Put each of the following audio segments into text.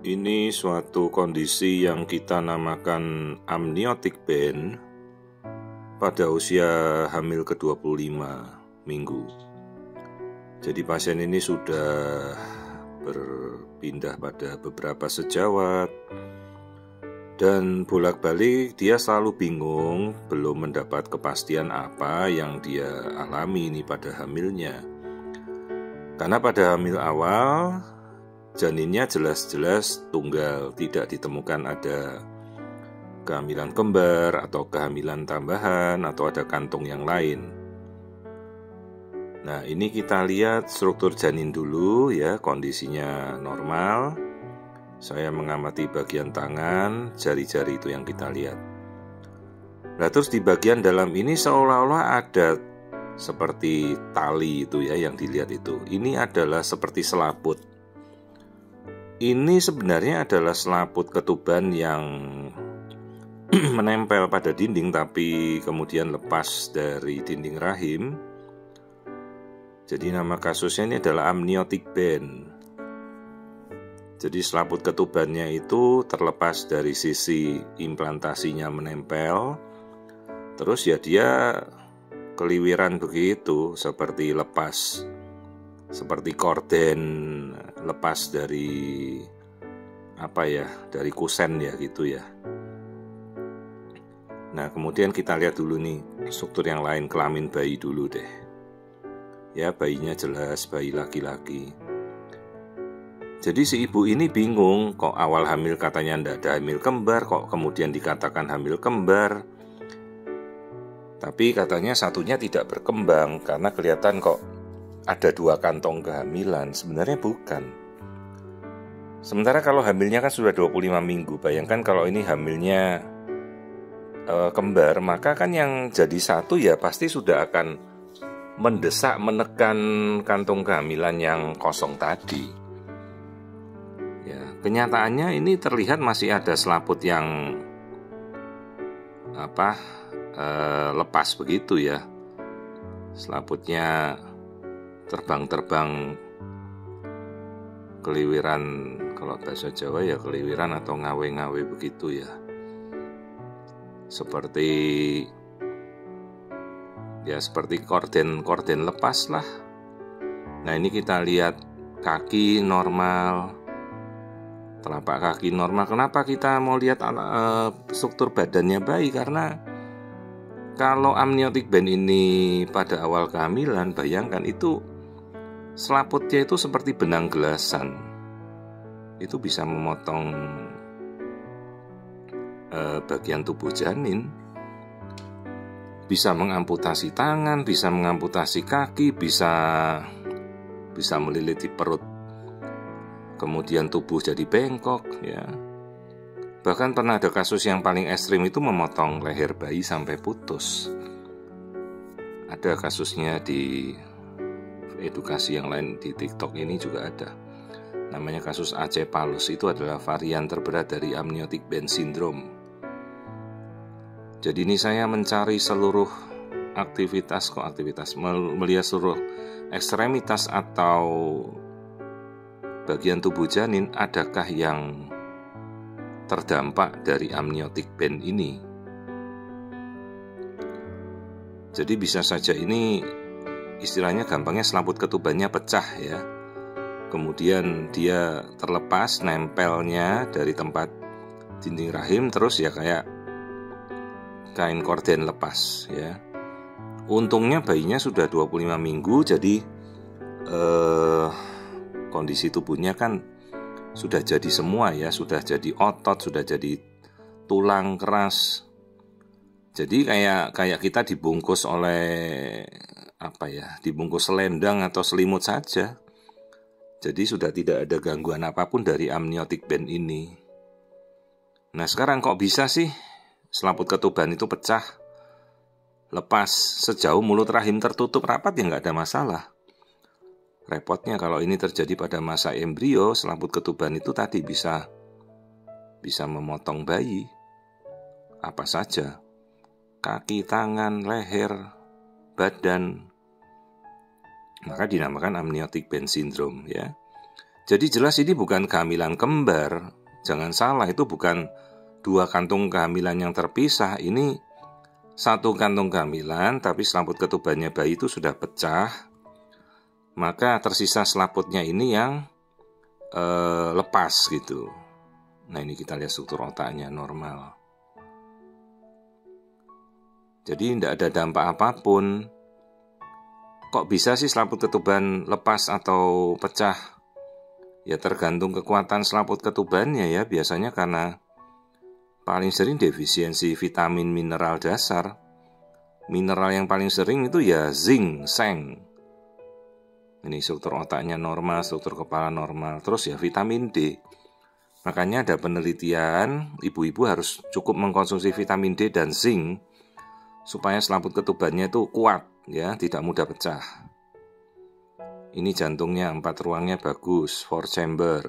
Ini suatu kondisi yang kita namakan amniotic band pada usia hamil ke-25 minggu. Jadi pasien ini sudah berpindah pada beberapa sejawat dan bolak-balik dia selalu bingung, belum mendapat kepastian apa yang dia alami ini pada hamilnya. Karena pada hamil awal janinnya jelas-jelas tunggal, tidak ditemukan ada kehamilan kembar atau kehamilan tambahan atau ada kantung yang lain. Nah, ini kita lihat struktur janin dulu ya, kondisinya normal. Saya mengamati bagian tangan, jari-jari itu yang kita lihat. Nah, terus di bagian dalam ini seolah-olah ada seperti tali itu ya yang dilihat itu. Ini adalah seperti selaput. Ini sebenarnya adalah selaput ketuban yang menempel pada dinding tapi kemudian lepas dari dinding rahim. Jadi nama kasusnya ini adalah amniotic band. Jadi selaput ketubannya itu terlepas dari sisi implantasinya menempel. Terus ya dia keliwiran begitu, seperti lepas, seperti korden lepas dari dari kusen ya gitu ya. Nah, kemudian kita lihat dulu nih struktur yang lain, kelamin bayi dulu deh. Ya, bayinya jelas bayi laki-laki. Jadi si ibu ini bingung, kok awal hamil katanya ndak ada hamil kembar, kok kemudian dikatakan hamil kembar. Tapi katanya satunya tidak berkembang karena kelihatan kok ada 2 kantong kehamilan. Sebenarnya bukan. Sementara kalau hamilnya kan sudah 25 minggu. Bayangkan kalau ini hamilnya kembar, maka kan yang jadi satu ya pasti sudah akan mendesak, menekan kantung kehamilan yang kosong tadi. Ya, kenyataannya ini terlihat masih ada selaput yang lepas begitu ya. Selaputnya terbang-terbang keliwiran, kalau bahasa Jawa ya keliwiran atau ngawe-ngawe begitu ya. Seperti korden lepas lah. Nah, ini kita lihat kaki normal, telapak kaki normal. Kenapa kita mau lihat struktur badannya bayi? Karena kalau amniotic band ini pada awal kehamilan, bayangkan itu selaputnya itu seperti benang gelasan. Itu bisa memotong bagian tubuh janin, bisa mengamputasi tangan, bisa mengamputasi kaki, bisa meliliti perut, kemudian tubuh jadi bengkok ya. Bahkan pernah ada kasus yang paling ekstrim itu memotong leher bayi sampai putus. Ada kasusnya di edukasi yang lain, di TikTok ini juga ada. Namanya kasus acephalus, itu adalah varian terberat dari amniotic band syndrome. Jadi ini saya mencari seluruh melihat seluruh ekstremitas atau bagian tubuh janin, adakah yang terdampak dari amniotic band ini. Jadi bisa saja ini istilahnya gampangnya selaput ketubannya pecah ya. Kemudian dia terlepas nempelnya dari tempat dinding rahim, terus ya kayak kain korden lepas ya. Untungnya bayinya sudah 25 minggu, jadi kondisi tubuhnya kan sudah jadi semua ya, sudah jadi otot, sudah jadi tulang keras. Jadi kayak kita dibungkus oleh dibungkus selendang atau selimut saja. Jadi sudah tidak ada gangguan apapun dari amniotic band ini. Nah, sekarang kok bisa sih selaput ketuban itu pecah, lepas sejauh mulut rahim tertutup rapat ya nggak ada masalah. Repotnya kalau ini terjadi pada masa embrio, selaput ketuban itu tadi bisa memotong bayi. Apa saja, kaki, tangan, leher, badan. Maka dinamakan amniotic band syndrome ya. Jadi jelas ini bukan kehamilan kembar. Jangan salah, itu bukan 2 kantung kehamilan yang terpisah. Ini 1 kantung kehamilan, tapi selaput ketubannya bayi itu sudah pecah. Maka tersisa selaputnya ini yang lepas gitu. Nah, ini kita lihat struktur otaknya normal. Jadi tidak ada dampak apapun. Kok bisa sih selaput ketuban lepas atau pecah? Ya tergantung kekuatan selaput ketubannya ya. Biasanya karena paling sering defisiensi vitamin mineral dasar. Mineral yang paling sering itu ya zinc, seng. Ini struktur otaknya normal, struktur kepala normal. Terus ya vitamin D. Makanya ada penelitian, ibu-ibu harus cukup mengkonsumsi vitamin D dan zinc supaya selaput ketubannya itu kuat, ya, tidak mudah pecah. Ini jantungnya 4 ruangnya bagus, 4 chamber.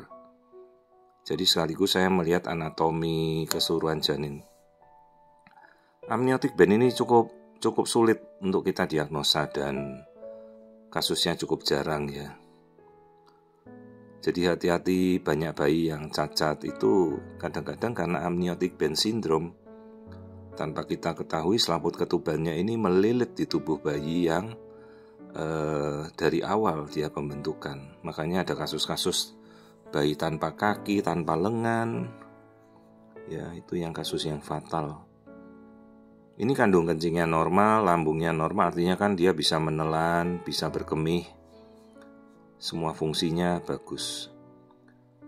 Jadi sekaligus saya melihat anatomi keseluruhan janin. Amniotic band ini cukup sulit untuk kita diagnosa dan kasusnya cukup jarang ya. Jadi hati-hati, banyak bayi yang cacat itu kadang-kadang karena amniotic band syndrome. Tanpa kita ketahui selaput ketubannya ini melilit di tubuh bayi yang dari awal dia pembentukan. Makanya ada kasus-kasus bayi tanpa kaki, tanpa lengan. Ya, itu yang kasus yang fatal. Ini kandung kencingnya normal, lambungnya normal, artinya kan dia bisa menelan, bisa berkemih. Semua fungsinya bagus.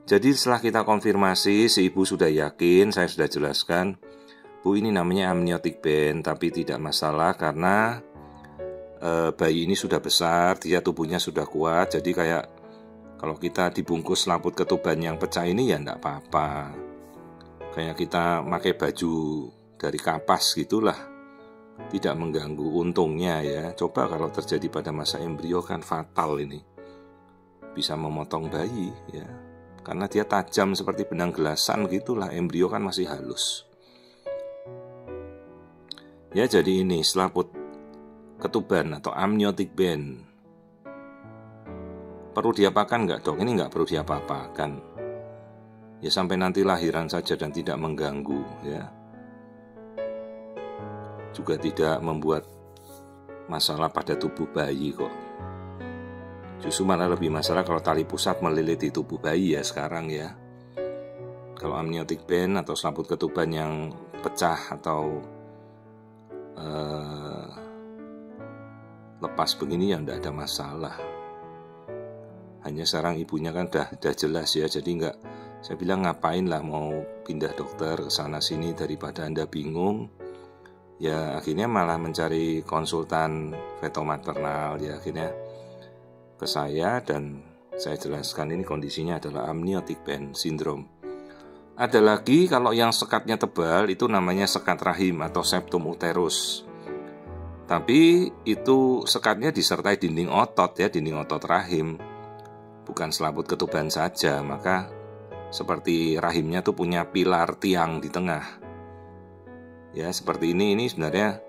Jadi setelah kita konfirmasi, si ibu sudah yakin, saya sudah jelaskan, Bu, ini namanya amniotic band, tapi tidak masalah karena bayi ini sudah besar, dia tubuhnya sudah kuat. Jadi kayak kalau kita dibungkus selaput ketuban yang pecah ini ya enggak apa-apa. Kayak kita pakai baju dari kapas gitulah, tidak mengganggu untungnya ya. Coba kalau terjadi pada masa embrio kan fatal ini, bisa memotong bayi ya, karena dia tajam seperti benang gelasan gitulah. Embrio kan masih halus. Ya, jadi ini selaput ketuban atau amniotic band. Perlu diapakan nggak dok? Ini nggak perlu diapa-apakan. Ya sampai nanti lahiran saja dan tidak mengganggu ya. Juga tidak membuat masalah pada tubuh bayi kok. Justru malah lebih masalah kalau tali pusat melilit di tubuh bayi ya sekarang ya. Kalau amniotic band atau selaput ketuban yang pecah atau lepas begini ya tidak ada masalah. Hanya sekarang ibunya kan udah jelas ya, jadi nggak, saya bilang ngapain lah mau pindah dokter ke sana sini daripada Anda bingung. Ya akhirnya malah mencari konsultan fetomaternal ya, akhirnya ke saya dan saya jelaskan ini kondisinya adalah amniotic band syndrome. Ada lagi kalau yang sekatnya tebal itu namanya sekat rahim atau septum uterus. Tapi itu sekatnya disertai dinding otot ya, dinding otot rahim. Bukan selaput ketuban saja, maka seperti rahimnya tuh punya pilar tiang di tengah. Ya seperti ini sebenarnya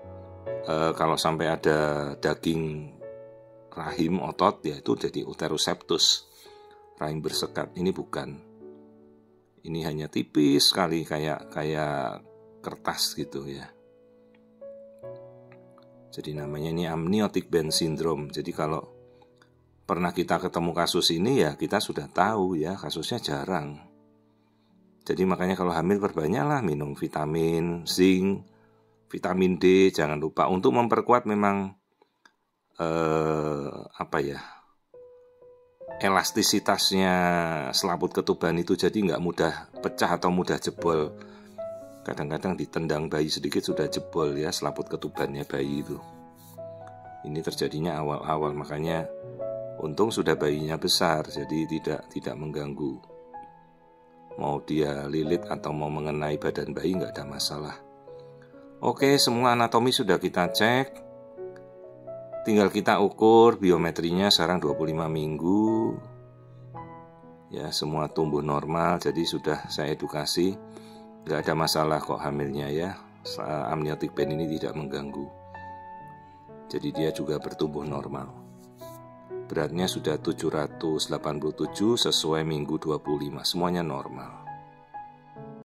kalau sampai ada daging rahim otot ya itu jadi uterus septus, rahim bersekat. Ini bukan. Ini hanya tipis sekali kayak kertas gitu ya. Jadi namanya ini amniotic band syndrome. Jadi kalau pernah kita ketemu kasus ini ya kita sudah tahu ya, kasusnya jarang. Jadi makanya kalau hamil perbanyaklah minum vitamin, zinc, vitamin D, jangan lupa untuk memperkuat memang elastisitasnya selaput ketuban itu, jadi nggak mudah pecah atau mudah jebol. Kadang-kadang ditendang bayi sedikit sudah jebol ya selaput ketubannya bayi itu. Ini terjadinya awal-awal, makanya untung sudah bayinya besar, jadi tidak mengganggu. Mau dia lilit atau mau mengenai badan bayi nggak ada masalah. Oke, semua anatomi sudah kita cek. Tinggal kita ukur biometrinya sekarang 25 minggu. Ya, semua tumbuh normal, jadi sudah saya edukasi. Gak ada masalah kok hamilnya ya. Amniotic band ini tidak mengganggu. Jadi dia juga bertumbuh normal. beratnya sudah 787 sesuai minggu 25, semuanya normal.